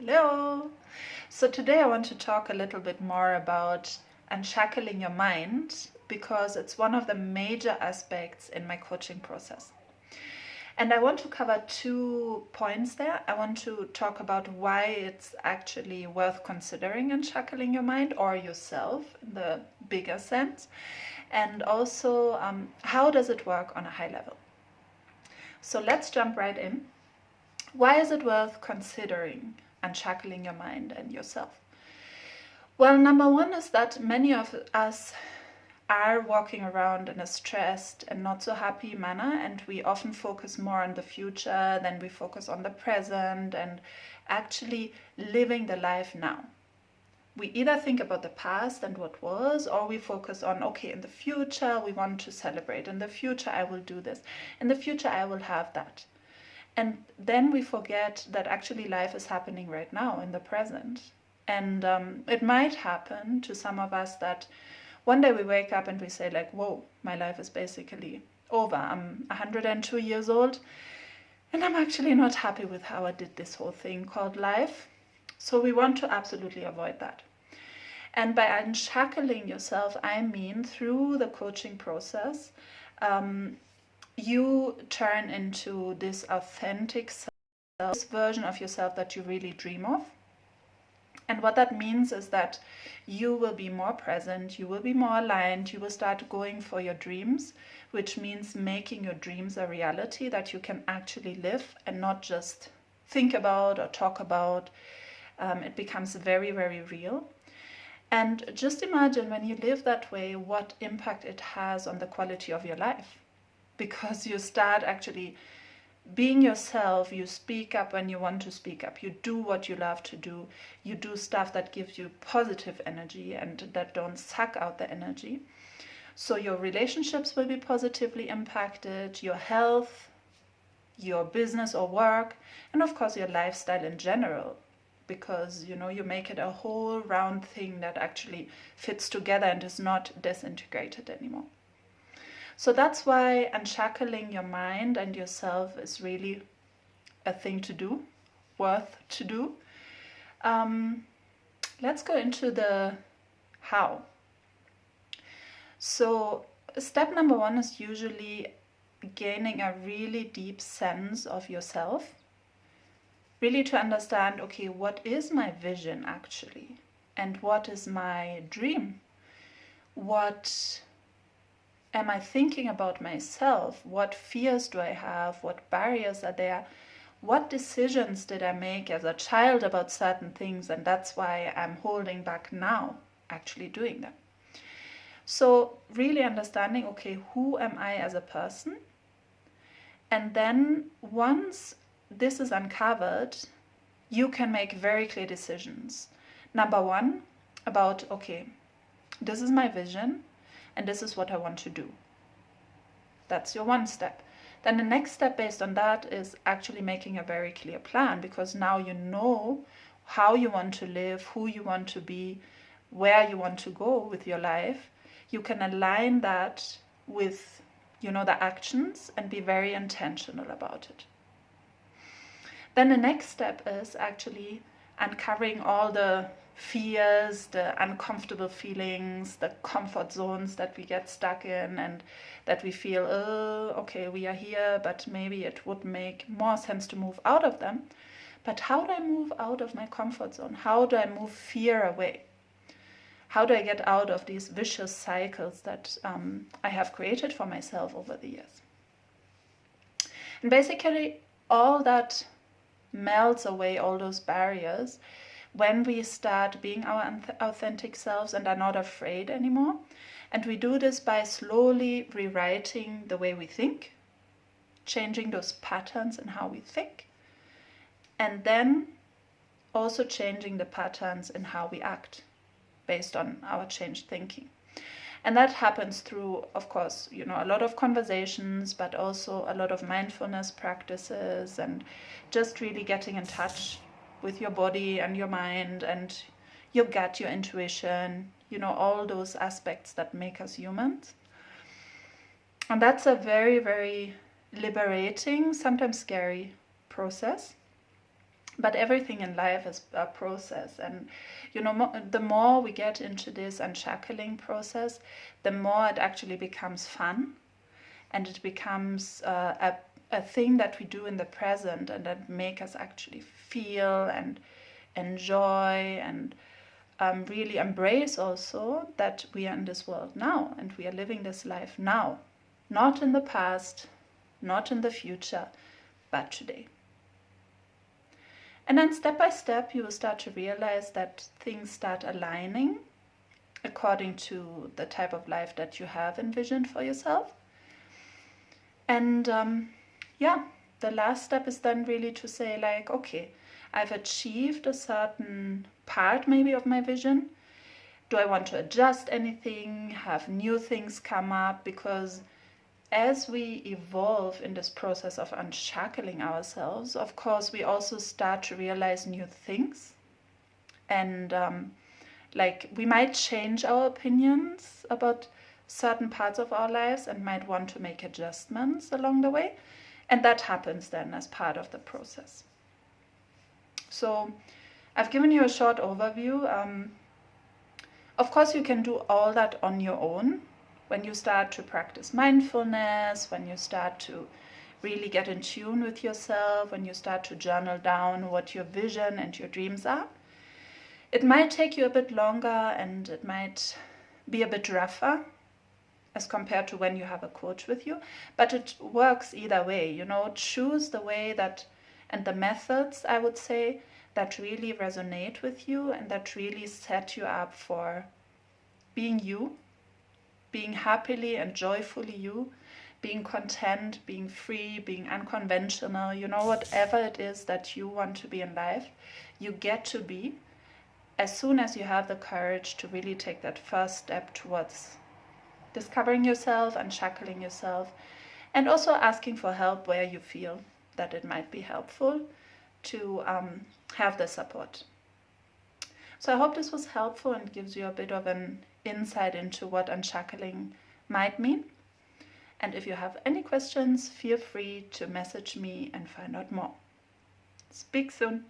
Hello! So today I want to talk a little bit more about unshackling your mind because it's one of the major aspects in my coaching process. And I want to cover 2 points there. I want to talk about why it's actually worth considering unshackling your mind or yourself in the bigger sense, and also how does it work on a high level. So let's jump right in. Why is it worth considering unshackling your mind and yourself? Well, number one is that many of us are walking around in a stressed and not so happy manner, and we often focus more on the future than we focus on the present and actually living the life now. We either think about the past and what was, or we focus on, okay, in the future we want to celebrate, in the future I will do this, in the future I will have that. And then we forget that actually life is happening right now in the present. And it might happen to some of us that one day we wake up and we say like, whoa, my life is basically over. I'm 102 years old and I'm actually not happy with how I did this whole thing called life. So we want to absolutely avoid that. And by unshackling yourself, I mean through the coaching process, you turn into this authentic self, this version of yourself that you really dream of. And what that means is that you will be more present, you will be more aligned, you will start going for your dreams, which means making your dreams a reality that you can actually live and not just think about or talk about. It becomes very, very real. And just imagine when you live that way, what impact it has on the quality of your life. Because you start actually being yourself, you speak up when you want to speak up, you do what you love to do, you do stuff that gives you positive energy and that don't suck out the energy. So your relationships will be positively impacted, your health, your business or work, and of course your lifestyle in general, because you make it a whole round thing that actually fits together and is not disintegrated anymore. So that's why unshackling your mind and yourself is really a thing to do, worth to do. Let's go into the how. So step number one is usually gaining a really deep sense of yourself. Really to understand, okay, what is my vision actually? And what is my dream? What am I thinking about myself? What fears do I have? What barriers are there? What decisions did I make as a child about certain things? And that's why I'm holding back now, actually doing them. So really understanding, okay, who am I as a person? And then once this is uncovered, you can make very clear decisions. Number one, about, okay, this is my vision, and this is what I want to do. That's your one step. Then the next step based on that is actually making a very clear plan, because now you know how you want to live, who you want to be, where you want to go with your life. You can align that with, the actions and be very intentional about it. Then the next step is actually uncovering all the fears, the uncomfortable feelings, the comfort zones that we get stuck in and that we feel, oh, okay, we are here, but maybe it would make more sense to move out of them. But how do I move out of my comfort zone? How do I move fear away? How do I get out of these vicious cycles that I have created for myself over the years? And basically all that melts away, all those barriers, when we start being our authentic selves and are not afraid anymore. And we do this by slowly rewriting the way we think, changing those patterns in how we think, and then also changing the patterns in how we act based on our changed thinking. And that happens through, of course, a lot of conversations, but also a lot of mindfulness practices and just really getting in touch with your body and your mind and your gut, your intuition, all those aspects that make us humans. And that's a very, very liberating, sometimes scary process. But everything in life is a process, and the more we get into this unshackling process, the more it actually becomes fun, and it becomes a thing that we do in the present, and that make us actually feel and enjoy and really embrace also that we are in this world now, and we are living this life now, not in the past, not in the future, but today. And then step by step, you will start to realize that things start aligning according to the type of life that you have envisioned for yourself. And the last step is then really to say, like, okay, I've achieved a certain part maybe of my vision. Do I want to adjust anything, have new things come up? Because as we evolve in this process of unshackling ourselves, of course, we also start to realize new things. And we might change our opinions about certain parts of our lives and might want to make adjustments along the way. And that happens then as part of the process. So I've given you a short overview. Of course, you can do all that on your own. When you start to practice mindfulness, when you start to really get in tune with yourself, when you start to journal down what your vision and your dreams are, it might take you a bit longer and it might be a bit rougher as compared to when you have a coach with you, but it works either way. Choose the way that, and the methods, I would say, that really resonate with you and that really set you up for being you, being happily and joyfully you, being content, being free, being unconventional, whatever it is that you want to be in life, you get to be as soon as you have the courage to really take that first step towards discovering yourself, unshackling yourself, and also asking for help where you feel that it might be helpful to have the support. So I hope this was helpful and gives you a bit of an insight into what unshackling might mean. And if you have any questions, feel free to message me and find out more. Speak soon.